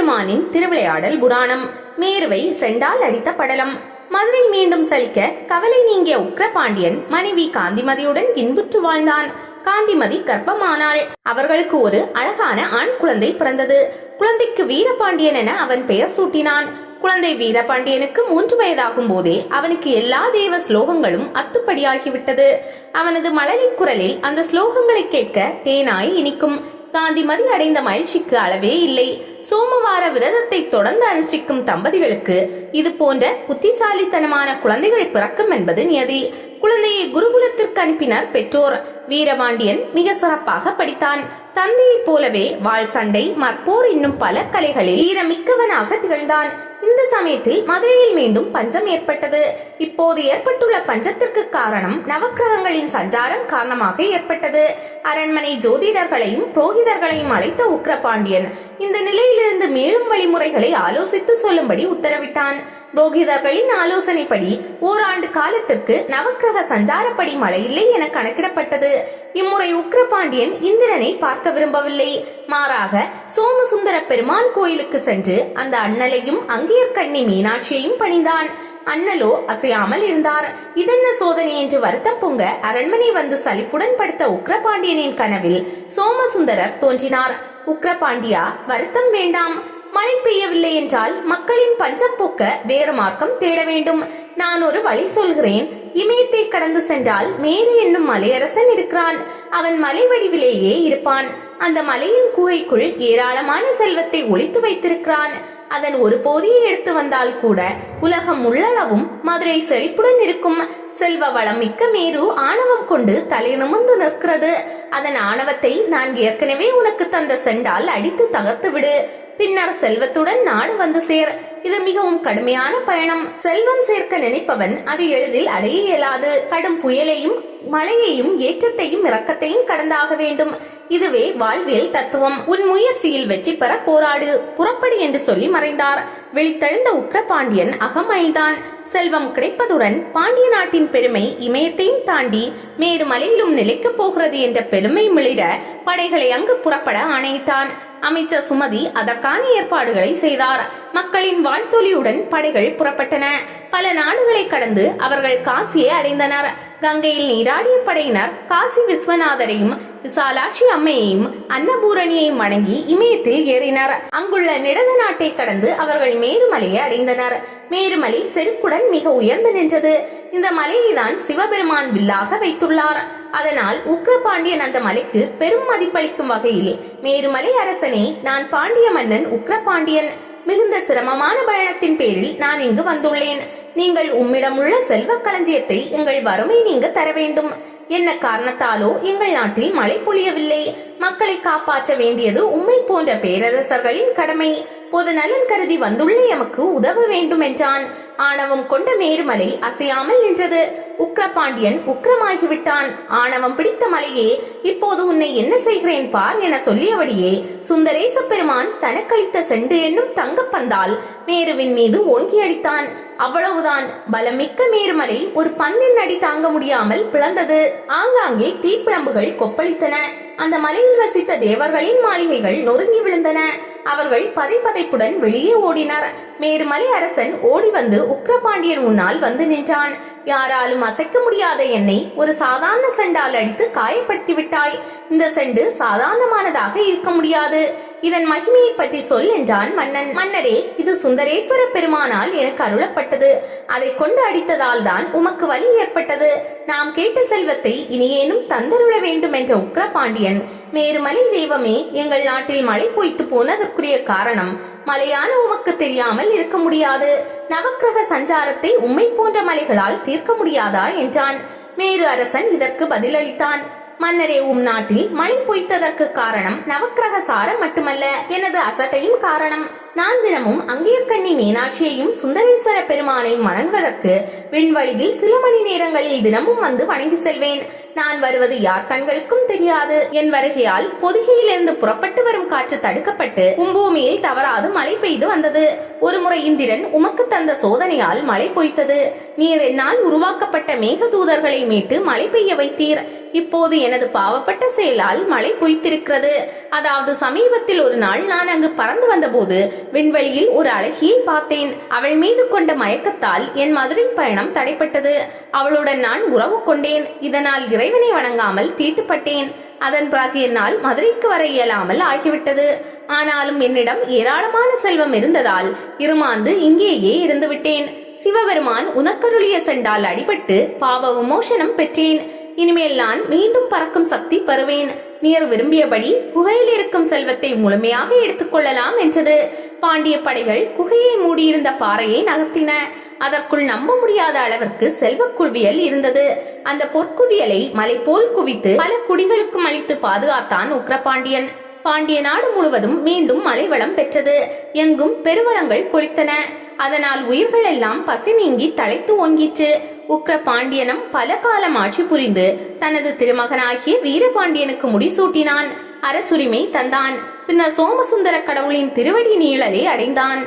சிவபெருமானின் திருவிளையாடல் புராணம். மேருவை செண்டால் அடித்த படலம். மதுரை மீண்டும் சலிக்க கவலை நீங்கிய உக்கிரபாண்டியன் மனைவி காந்திமதியுடன் இன்புற்று வாழ்ந்தான். காந்திமதி கர்ப்பமானாள். அவர்களுக்கு ஒரு அழகான ஆண் குழந்தை பிறந்தது. குழந்தைக்கு வீரபாண்டியன் என அவன் பெயர் சூட்டினான். குழந்தை வீரபாண்டியனுக்கு 3 வயதாகும் போதே அவனுக்கு எல்லா தேவ ஸ்லோகங்களும் அத்துப்படியாகிவிட்டது. அவனது மழலை குரலில் அந்த ஸ்லோகங்களை கேட்க தேனாய் இனிக்கும். காந்திமதி அடைந்த மகிழ்ச்சிக்கு அளவே இல்லை. சோமவார விரதத்தை தொடர்ந்து அனுஷ்டிக்கும் தம்பதிகளுக்கு இது போன்ற புத்திசாலித்தனமான குழந்தைகள் பிறக்கும் என்பது நியதி. குழந்தையை குருகுலத்திற்கு அனுப்பினர் பெற்றோர். வீரபாண்டியன் மிக சிறப்பாக படித்தான். தந்தையைப் போலவே வாள் சண்டை, மற்போர் இன்னும் பல கலைகளில் வீரமிக்கவனாக திகழ்ந்தான். இந்த சமயத்தில் மதுரையில் மீண்டும் பஞ்சம் ஏற்பட்டது. இப்போது ஏற்பட்டுள்ள பஞ்சத்திற்கு காரணம் நவக்கிரகங்களின் சஞ்சாரம் காரணமாக ஏற்பட்டது. அரண்மனை ஜோதிடர்களையும் புரோகிதர்களையும் அழைத்த உக்கிரபாண்டியன் இந்த நிலையிலிருந்து மேலும் வழிமுறைகளை ஆலோசித்து சொல்லும்படி உத்தரவிட்டான். புரோகிதர்களின் ஆலோசனைப்படி ஓராண்டு காலத்திற்கு நவக்கிரக சஞ்சாரப்படி மழை இல்லை என கணக்கிடப்பட்டது. இம்முறை உக்கிரபாண்டியன் இந்திரனை பார்க்க விரும்பவில்லை. மாறாக சோமசுந்தர பெருமான் கோயிலுக்கு சென்று அந்த அண்ணலையும் அங்கேயர்கண்ணி மீனாட்சியையும் பணிந்தான். அண்ணலோ அசையாமல் இருந்தார். இதென்ன சோதனை என்று வருத்தம் பொங்க அரண்மனை வந்து சலிப்புடன் படுத்த உக்கிரபாண்டியனின் கனவில் சோமசுந்தரர் தோன்றினார். உக்கிரபாண்டியா, வருத்தம் வேண்டாம். மழை பெய்யவில்லை என்றால் மக்களின் பஞ்சம் போக்க வேறு மார்க்கம் தேட வேண்டும். நான் ஒரு வழி சொல்கிறேன். இமயத்தை கடந்து சென்றால் மேரு என்னும் மலையரசன் இருக்கிறான். அவன் மலை வடிவிலேயே இருப்பான். அந்த மலையின் குகைக்குள் ஏராளமான செல்வத்தை ஒளித்து வைத்திருக்கிறான். அதன் ஒரு போதியை எடுத்து வந்தால் கூட உலகம் உள்ளளவும் மதுரை செழிப்புடன் இருக்கும். செல்வ வளம் மிக்க மேரு ஆணவம் கொண்டு தலை நிமிர்ந்து நிற்கிறது. அதன் ஆணவத்தை நான் ஏற்கனவே உனக்கு தந்த செண்டால் அடித்து தகர்த்து விடு. பின்னர் செல்வத்துடன் நாடு வந்து சேர். இது மிகவும் கடுமையான பயணம். செல்வம் சேர்க்க நினைப்பவன் அதை எளிதில் அடைய இயலாது. கடும் புயலையும் மழையையும் ஏற்றத்தையும் இறக்கத்தையும் கடந்தாக வேண்டும். இதுவே வாழ்வியல் தத்துவம். உன் முயற்சியில் வெற்றி பெற போராடு. புறப்படி என்று சொல்லி மறைந்தார். வெளித்தெழுந்த உக்கிரபாண்டியன் அகமகிழ்ந்தான். செல்வம் கிடைப்பதுடன் பாண்டிய நாட்டின் பெருமை இமயத்தையும் தாண்டி மேரு மலையிலும் நிலைக்கப் போகிறது என்ற பெருமை மிளிர படைகளை அங்கு புறப்பட ஆணையிட்டான். அமைச்சர் சுமதி அதற்கான ஏற்பாடுகளை செய்தார். மக்களின் வாழ்த்தொலியுடன் படைகள் புறப்பட்டன. பல நாடுகளை கடந்து அவர்கள் காசியை அடைந்தனர். கங்கையில் நீராடிய படையினர் காசி விஸ்வநாதரையும் விசாலாட்சி அம்மையையும் அன்னபூரணியையும் வணங்கி இமயத்தில் ஏறினர். அங்குள்ள நிடத நாட்டை கடந்து அவர்கள் மேருமலையை அடைந்தனர். மேருமலை செருக்குடன் மிக உயர்ந்து நின்றது. இந்த மலையை தான் சிவபெருமான் வில்லாக வைத்துள்ளார். அதனால் உக்கிரபாண்டியன் அந்த மலைக்கு பெரும் மதிப்பளிக்கும் வகையில், மேருமலை அரசனே, நான் பாண்டிய மன்னன் உக்கிரபாண்டியன். மிகுந்த சிரமமான பயணத்தின் பேரில் நான் இங்கு வந்துள்ளேன். நீங்கள் உம்மிடமுள்ள செல்வ களஞ்சியத்தை எங்கள் வறுமை நீங்க தர வேண்டும். என்ன காரணத்தாலோ எங்கள் நாட்டில் மழை பொழியவில்லை. மக்களை காப்பாற்ற வேண்டியது உம்மை போன்ற பேரரசர்களின் கடமை. பொது நலன் கருதி வந்துள்ள எமக்கு உதவ வேண்டும் என்றான். ஆணவம் கொண்ட மேருமலை அசையாமல் நின்றது. உக்கிரபாண்டியன் உக்கிரமாகிவிட்டான். ஆணவம் பிடித்த மலையே, இப்போது உன்னை என்ன செய்கிறேன் பார் என சொல்லியபடியே சுந்தரேச பெருமான் தனக்களித்த செண்டு என்னும் தங்கப்பந்தால் மேருவின் மீது ஓங்கி அடித்தான். அவ்வளவுதான். பலமிக்க மேருமலை ஒரு பந்தின் அடி தாங்க முடியாமல் பிளந்தது. ஆங்காங்கே தீப்பிழம்புகள் கொப்பளித்தன. அந்த மலையில் வசித்த தேவர்களின் மாளிகைகள் நொறுங்கி விழுந்தன. அவர்கள் பதைப்புடன் வெளியே ஓடினர். மேருமலை அரசன் ஓடி வந்து உக்கிரபாண்டியன் முன்னால் வந்து நின்றான். யாராலும் அசைக்க முடியாத என்னை ஒரு சாதாரண செண்டால் அடித்து காயப்படுத்தி விட்டாய். இந்த செண்டு சாதாரணமானதாக இருக்க முடியாது. இதன் மகிமையை பற்றி சொல் என்றான் மன்னன். மன்னரே, இது சுந்தரேஸ்வர பெருமானால் எனக்கு அருளப்பட்டது. அதை கொண்டு அடித்ததால் தான் உமக்கு வலி ஏற்பட்டது. நாம் கேட்ட செல்வத்தை இனியேனும் தந்தருள வேண்டும் என்ற உக்கிரபாண்டியன், மேருமலை தெய்வமே, எங்கள் நாட்டில் மழை பொய்த்து போனதற்குரிய காரணம் மலையான உமக்கு தெரியாமல் இருக்க முடியாது. நவக்கிரக சஞ்சாரத்தை உம்மை போன்ற மலைகளால் தீர்க்க முடியாதா என்றான். மேரு அரசன் இதற்கு பதிலளித்தான். மன்னரே, நாட்டில் மழை பொய்த்ததற்கு காரணம் நவக்கிரக சாரம் மட்டுமல்ல, எனது அசட்டையும் காரணம். நான் தினமும் அங்கேயர்கண்ணி மீனாட்சியையும் சுந்தரேஸ்வர பெருமானையும் வணங்குவதற்கு விண்வழியில் சில மணி நேரங்களில் தினமும் வந்து வணங்கி செல்வேன். நான் வருவது யார் கண்களுக்கும் தெரியாது. என் வருகையால் பொதிகையிலிருந்து புறப்பட்டு வரும் காற்று தடுக்கப்பட்டு பூமியில் தவறாது மழை பெய்து வந்தது. ஒருமுறை இந்திரன் உமக்கு தந்த சோதனையால் மழை பொய்த்தது. நீர் என்னால் உருவாக்கப்பட்ட மேகதூதர்களை மீட்டு மழை பெய்ய வைத்தீர். இப்போது எனது பாவப்பட்ட செயலால் மழை பொய்த்திருக்கிறது. அதாவது சமீபத்தில் ஒரு நாள் நான் அங்கு பறந்து வந்தபோது விண்வெளியில் ஒரு அழகியை பார்த்தேன். அவள் மீது கொண்ட மயக்கத்தால் என் மதுரை பயணம் தடைப்பட்டது. அவளுடன் நான் உறவு கொண்டேன். இதனால் இறைவனை வணங்காமல் தீட்டுப்பட்டேன். அதன் பிறகு என்னால் மதுரைக்கு வர இயலாமல் ஆகிவிட்டது. ஆனாலும் என்னிடம் ஏராளமான செல்வம் இருந்ததால் இருமாந்து இங்கேயே இருந்து விட்டேன். சிவபெருமான் உனக்கருளிய செண்டால் அடிபட்டு பாவ விமோசனம் பெற்றேன். இனிமேல் நான் மீண்டும் பறக்கும் சக்தி பெறுவேன். நீர் விரும்பியபடி குகையில் இருக்கும் செல்வத்தை முழுமையாக எடுத்துக்கொள்ளலாம் என்றது. பாண்டிய படைகள் குகையை மூடியிருந்த பாறையை நகர்த்தின. அதற்குள் நம்ப முடியாத அளவிற்கு செல்வ குவியல் இருந்தது. அந்த பொற்குவியலை மலை போல் குவித்து பல குடிகளுக்கும் அளித்து பாதுகாத்தான் உக்கிரபாண்டியன். பாண்டிய நாடு முழுவதும் மீண்டும் மழை வளம் பெற்றது. எங்கும் பெருவளங்கள் கொளித்தன. அதனால் உயிர்கள் எல்லாம் பசி நீங்கி தழைத்து ஓங்கிற்று. உக்கிரபாண்டியனும் பல காலம் ஆட்சி புரிந்து தனது திருமகனாகிய வீரபாண்டியனுக்கு முடிசூட்டினான். அரசுரிமை தந்தான். பின்னர் சோமசுந்தர கடவுளின் திருவடி நீழலை அடைந்தான்.